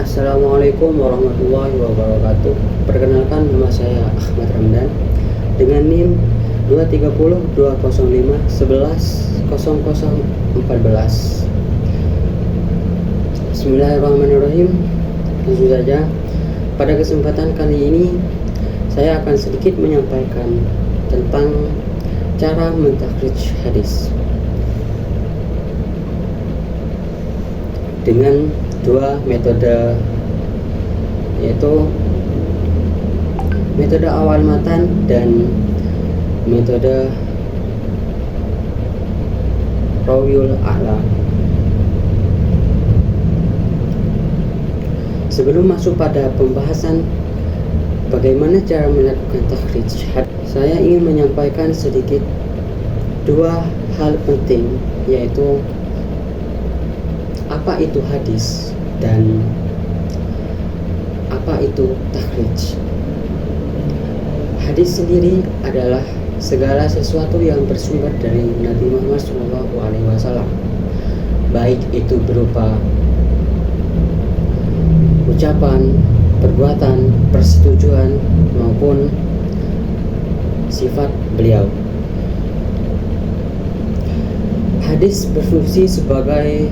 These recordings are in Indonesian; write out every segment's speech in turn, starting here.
Assalamualaikum warahmatullahi wabarakatuh. Perkenalkan, nama saya Ahmad Ramdan dengan NIM 2302051110014. Bismillahirrahmanirrahim. Langsung saja, pada kesempatan kali ini saya akan sedikit menyampaikan tentang cara mentakhrij hadis dengan dua metode, yaitu metode awal matan dan metode rawiyul a'la. Sebelum masuk pada pembahasan bagaimana cara melakukan takhrij, saya ingin menyampaikan sedikit dua hal penting, yaitu apa itu hadis dan apa itu takhrij. Hadis sendiri adalah segala sesuatu yang bersumber dari Nabi Muhammad SAW, baik itu berupa ucapan, perbuatan, persetujuan maupun sifat beliau. Hadis berfungsi sebagai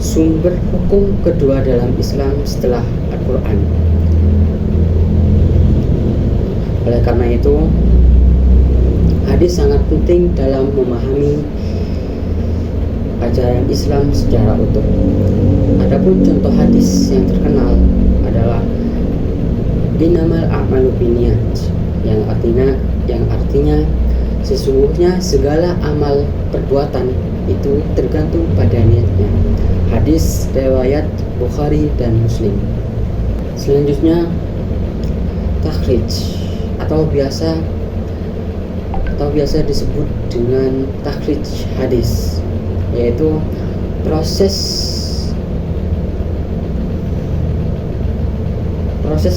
sumber hukum kedua dalam Islam setelah Al-Quran. Oleh karena itu, hadis sangat penting dalam memahami ajaran Islam secara utuh. Adapun contoh hadis yang terkenal adalah innamal a'malu binniyat, yang artinya sesungguhnya segala amal perbuatan itu tergantung pada niatnya. Hadis riwayat Bukhari dan Muslim. Selanjutnya, takhrij atau biasa disebut dengan takhrij hadis, yaitu proses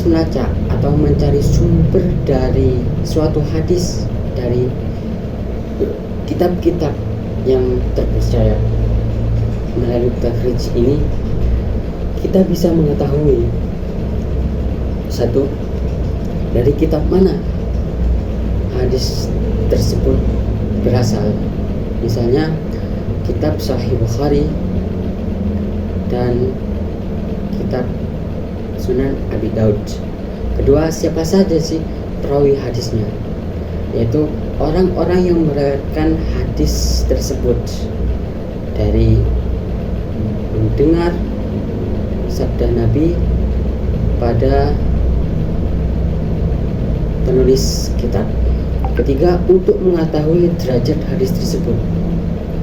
melacak atau mencari sumber dari suatu hadis dari kitab-kitab yang terpercaya. Melalui takhrij ini kita bisa mengetahui, satu, dari kitab mana hadis tersebut berasal. Misalnya kitab Sahih Bukhari dan kitab Sunan Abi Daud. Kedua, siapa saja sih perawi hadisnya, yaitu orang-orang yang meriwayatkan hadis tersebut dari mendengar sabda Nabi pada penulis kitab. Ketiga, untuk mengetahui derajat hadis tersebut,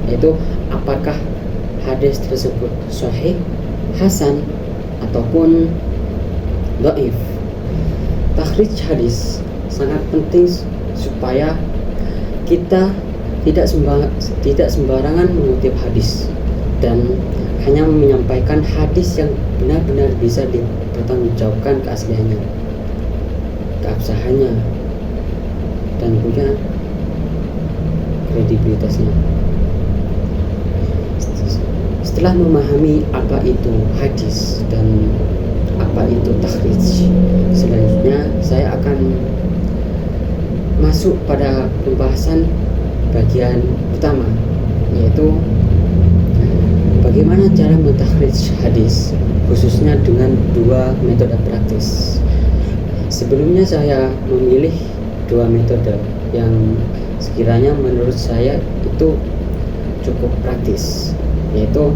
yaitu apakah hadis tersebut sahih, hasan, ataupun dhaif. Takhrij hadis sangat penting supaya kita tidak sembarangan mengutip hadis dan hanya menyampaikan hadis yang benar-benar bisa dipertanggungjawabkan keasliannya, keabsahannya, dan punya kredibilitasnya. Setelah memahami apa itu hadis dan apa itu takhrij, selanjutnya saya akan masuk pada pembahasan bagian utama, yaitu bagaimana cara mentakhrij hadis, khususnya dengan dua metode praktis. Sebelumnya saya memilih dua metode yang sekiranya menurut saya itu cukup praktis, yaitu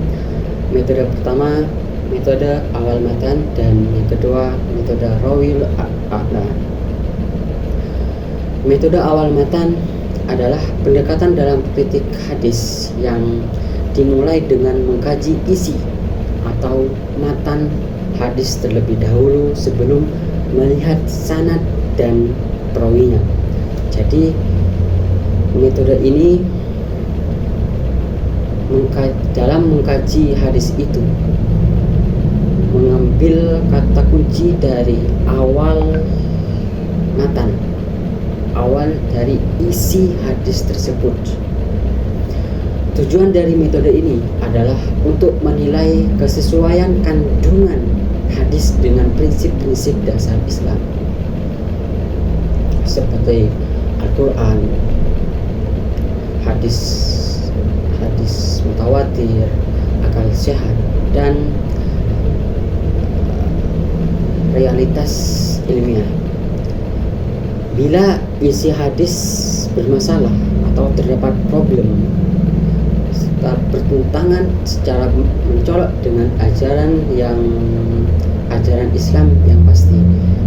metode pertama, metode awal matan, dan yang kedua, metode rawil a'la. Metode awal matan adalah pendekatan dalam kritik hadis yang dimulai dengan mengkaji isi atau matan hadis terlebih dahulu sebelum melihat sanad dan perawinya. Jadi metode ini dalam mengkaji hadis itu mengambil kata kunci dari awal matan, awal dari isi hadis tersebut. Tujuan dari metode ini adalah untuk menilai kesesuaian kandungan hadis dengan prinsip-prinsip dasar Islam seperti Al-Quran, hadis mutawatir, akal sehat, dan realitas ilmiah. Bila isi hadis bermasalah atau terdapat problem serta bertentangan secara mencolok dengan ajaran Islam yang pasti,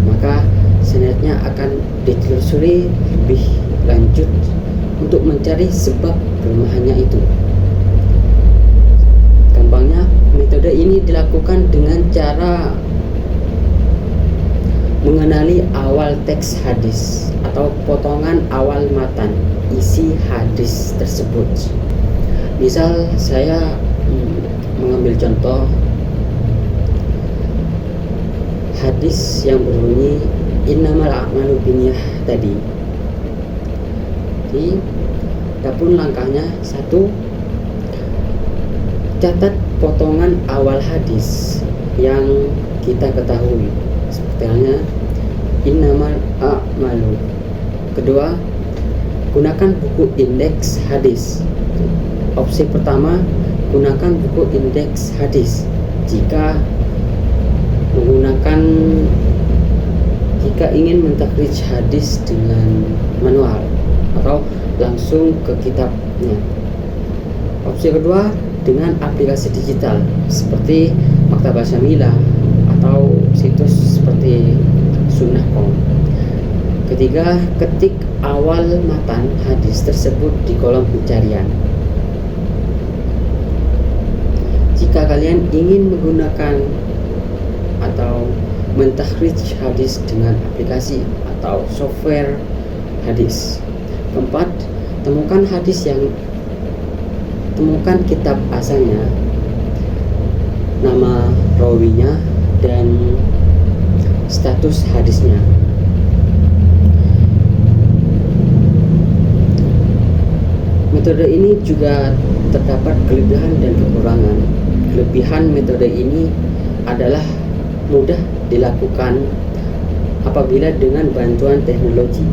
maka selanjutnya akan ditelusuri lebih lanjut untuk mencari sebab kelemahannya itu. Gampangnya, metode ini dilakukan dengan cara mengenali awal teks hadis atau potongan awal matan isi hadis tersebut. Misal saya mengambil contoh hadis yang berbunyi innamal a'malu binniyah tadi. Jadi, adapun langkahnya, satu, catat potongan awal hadis yang kita ketahui, seperti halnya innamal a'malu. Kedua, gunakan buku indeks hadis. Opsi pertama, gunakan buku indeks hadis jika ingin mentakhrij hadis dengan manual atau langsung ke kitabnya. Opsi kedua, dengan aplikasi digital seperti Maktabah Syamilah atau situs seperti Sunnah.com. Ketiga, ketik awal matan hadis tersebut di kolom pencarian. Jika kalian ingin menggunakan atau mentakhrij hadis dengan aplikasi atau software hadis. Keempat, temukan kitab asalnya, nama rawinya, dan status hadisnya. Metode ini juga terdapat kelebihan dan kekurangan. Kelebihan metode ini adalah mudah dilakukan apabila dengan bantuan teknologi,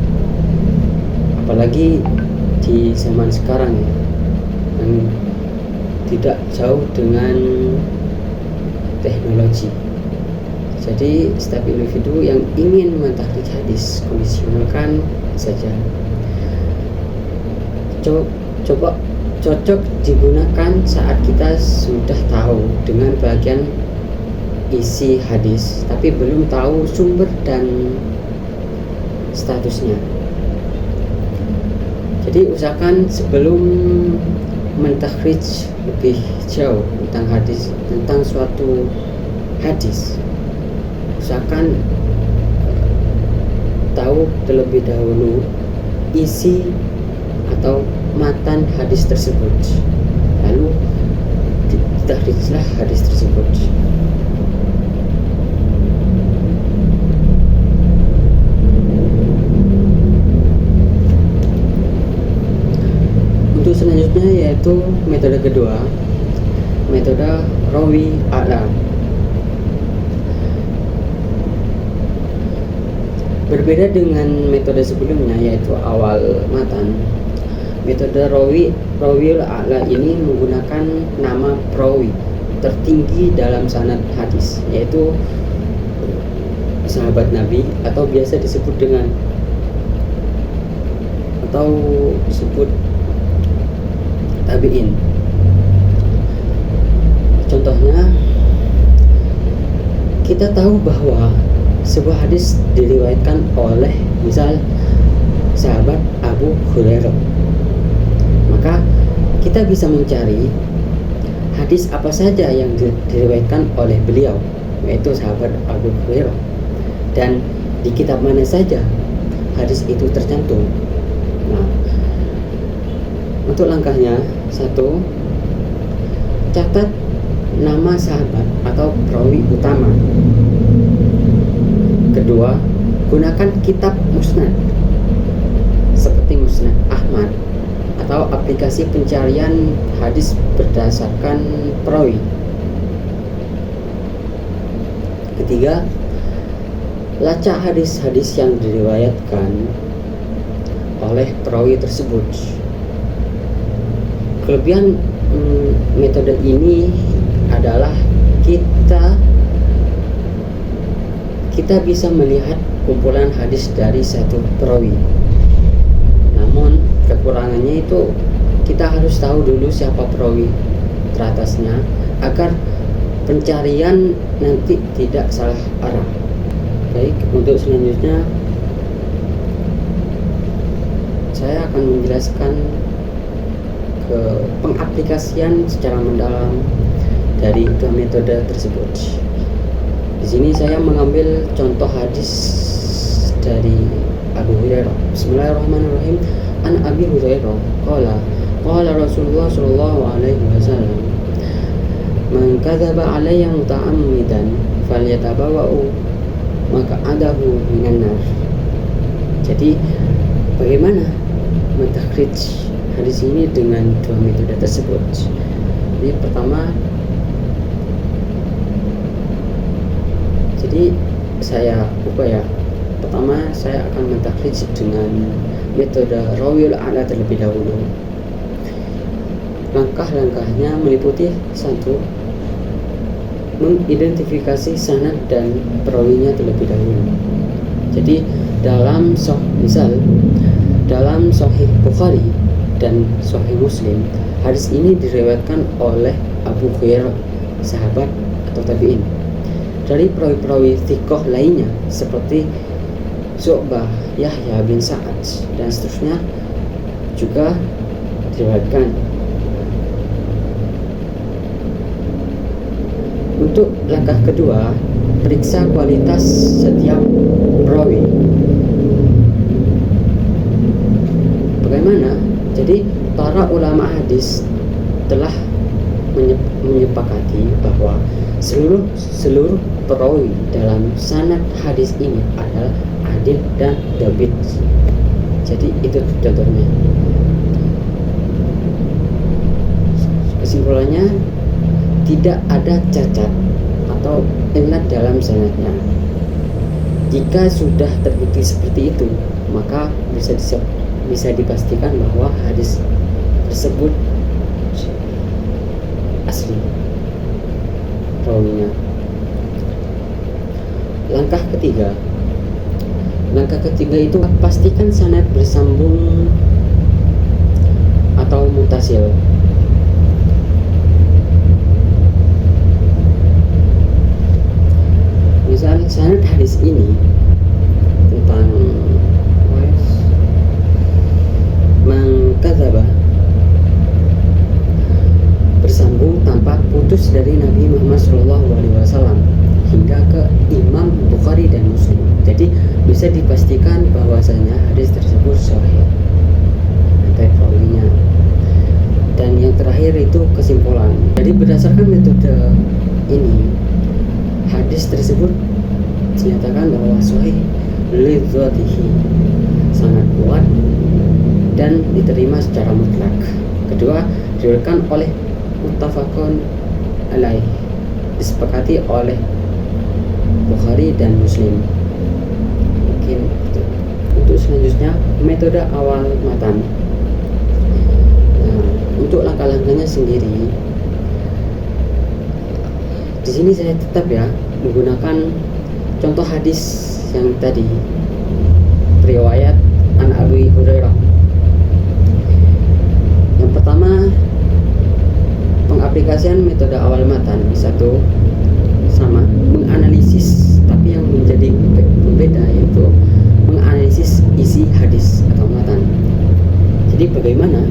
apalagi di zaman sekarang ya, dan tidak jauh dengan teknologi. Jadi setiap individu yang ingin mentakhrij hadis kondisionalkan saja. Coba cocok digunakan saat kita sudah tahu dengan bagian isi hadis tapi belum tahu sumber dan statusnya. Jadi usahakan sebelum mentakhrij lebih jauh tentang suatu hadis, usahakan tahu terlebih dahulu isi atau matan hadis tersebut, lalu ditakhrijlah hadis tersebut. Untuk selanjutnya yaitu metode kedua, metode rawi a'la. Berbeda dengan metode sebelumnya yaitu awal matan, metode rawiul a'la ini menggunakan nama perawi tertinggi dalam sanad hadis, yaitu sahabat Nabi atau biasa disebut dengan tabi'in. Contohnya, kita tahu bahwa sebuah hadis diriwayatkan oleh misal sahabat Abu Hurairah, maka kita bisa mencari hadis apa saja yang diriwayatkan oleh beliau, yaitu sahabat Abu Hurairah, dan di kitab mana saja hadis itu tercantum. Nah, untuk langkahnya, satu, catat nama sahabat atau perawi utama. Kedua, gunakan kitab musnad seperti Musnad Ahmad atau aplikasi pencarian hadis berdasarkan perawi. ketiga, lacak hadis-hadis yang diriwayatkan oleh perawi tersebut. Kelebihan metode ini adalah kita bisa melihat kumpulan hadis dari satu perawi. Namun kekurangannya itu kita harus tahu dulu siapa perawi teratasnya agar pencarian nanti tidak salah arah. Baik, untuk selanjutnya saya akan menjelaskan ke pengaplikasian secara mendalam dari dua metode tersebut. Di sini saya mengambil contoh hadis dari Abu Hurairah. Bismillahirrahmanirrahim. An Abi Hurairah qala Rasulullah sallallahu alaihi wasallam, man kadzaba alayya muta'ammidan falyatabawwa'u maq'adahu minan nar. Jadi bagaimana mentakhrij hadis ini dengan dua metode tersebut? Jadi pertama, pertama saya akan mentakhrij dengan metode rawil a'la terlebih dahulu. Langkah-langkahnya meliputi: satu, mengidentifikasi sanad dan perawinya terlebih dahulu. Jadi dalam Sahih Bukhari dan Sahih Muslim, hadis ini diriwayatkan oleh Abu Hurairah, sahabat atau tabi'in, dari perawi-perawi thiqah lainnya seperti Syu'bah, Yahya bin Sa'ad dan seterusnya juga diriwayatkan. Untuk langkah kedua, periksa kualitas setiap perawi. Bagaimana? Jadi para ulama hadis telah menyepakati bahwa seluruh perawi dalam sanad hadis ini adalah adil dan dhabit. Jadi itu contohnya. Kesimpulannya, tidak ada cacat atau illat dalam sanadnya. Jika sudah terbukti seperti itu, maka bisa dipastikan bahwa hadis tersebut asli perawinya. Langkah ketiga itu pastikan sanad bersambung atau mutasil. Misal sanad hadis ini tentang mengkadzaba bersambung tanpa putus dari Nabi Muhammad SAW hingga ke Imam Bukhari dan Muslim. Jadi bisa dipastikan bahwasanya hadis tersebut sahih dari perawinya. Dan yang terakhir itu kesimpulan. Jadi berdasarkan metode ini, hadis tersebut dinyatakan bahwa sahih lidzatihi, sangat kuat dan diterima secara mutlak. Kedua, diriwayatkan oleh muttafaqun alaih, disepakati oleh Bukhari dan Muslim. Mungkin itu. Untuk selanjutnya, metode awal matan. Untuk langkah-langkahnya sendiri, di sini saya tetap menggunakan contoh hadis yang tadi, riwayat an Abi Hurairah. Yang pertama, pengaplikasian metode awal matan. Satu, sama menganalisis, tapi yang menjadi berbeda yaitu menganalisis isi hadis atau matan. Jadi bagaimana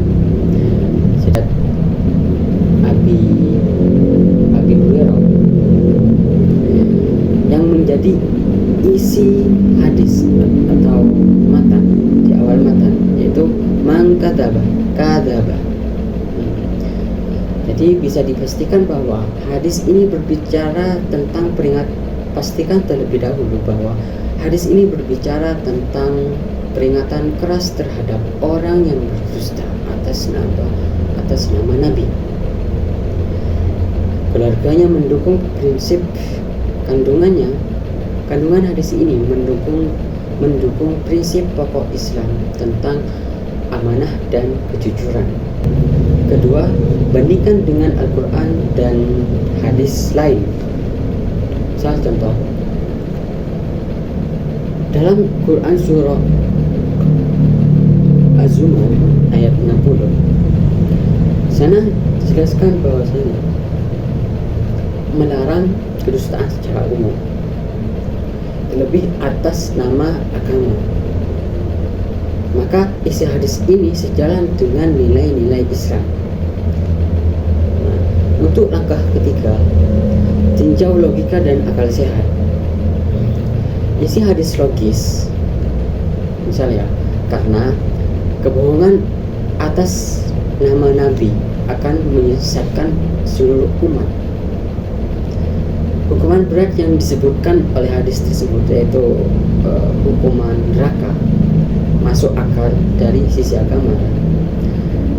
Abi Hurairah yang menjadi isi hadis atau matan di awal matan, yaitu man kadzaba. Jadi bisa dipastikan bahwa hadis ini berbicara tentang pastikan terlebih dahulu bahwa hadis ini berbicara tentang peringatan keras terhadap orang yang berdusta atas nama Nabi. Keluarganya mendukung prinsip Kandungan hadis ini mendukung prinsip pokok Islam tentang amanah dan kejujuran. Kedua, bandingkan dengan Al-Quran dan hadis lain. Salah contoh, dalam Quran surah Az-Zumar ayat 60, sana dijelaskan bahwasanya melarang kedustaan secara umum, terlebih atas nama agama. Maka isi hadis ini sejalan dengan nilai-nilai Islam. Nah, untuk langkah ketiga, tinjau logika dan akal sehat. Isi hadis logis, misalnya, karena kebohongan atas nama Nabi akan menyesatkan seluruh umat. Hukuman berat yang disebutkan oleh hadis tersebut yaitu hukuman neraka masuk akal dari sisi agama.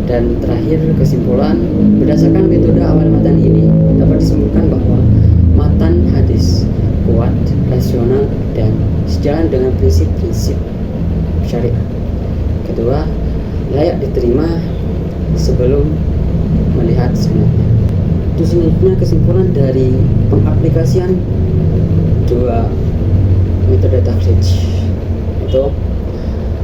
Dan terakhir, kesimpulan, berdasarkan metode awal matan ini dapat disimpulkan bahwa matan hadis kuat, rasional, dan sejalan dengan prinsip-prinsip syariat. Kedua, layak diterima sebelum melihat sebenarnya. Itu sebenarnya kesimpulan dari pengaplikasian dua metode takhrij. Itu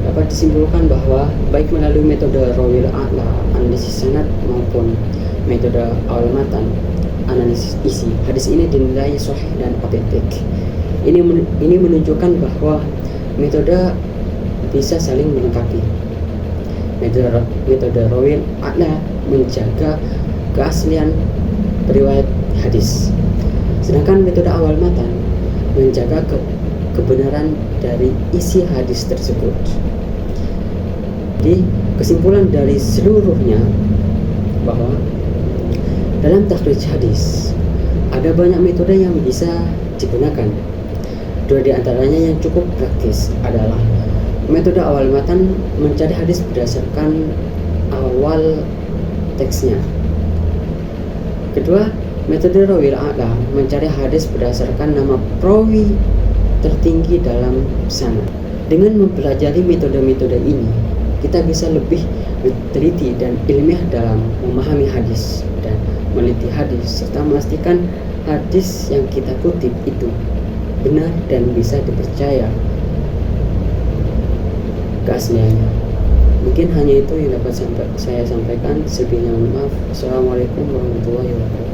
dapat disimpulkan bahwa baik melalui metode rawil a'la, analisis sanad, maupun metode awal matan, analisis isi, hadis ini dinilai sahih dan otentik. Ini menunjukkan bahwa metode bisa saling melengkapi. Metode rawil a'la menjaga keaslian riwayat hadis, sedangkan metode awal matan menjaga kebenaran dari isi hadis tersebut. Jadi kesimpulan dari seluruhnya bahwa dalam takhrij hadis ada banyak metode yang bisa digunakan. Dua di antaranya yang cukup praktis adalah metode awal matan, mencari hadis berdasarkan awal teksnya. Kedua, metode rawil a'la, mencari hadis berdasarkan nama perawi tertinggi dalam sanad. Dengan mempelajari metode-metode ini, kita bisa lebih teliti dan ilmiah dalam memahami hadis dan meneliti hadis, serta memastikan hadis yang kita kutip itu benar dan bisa dipercaya keasliannya. Mungkin hanya itu yang dapat saya sampaikan. Selebihnya mohon maaf. Assalamualaikum warahmatullahi wabarakatuh.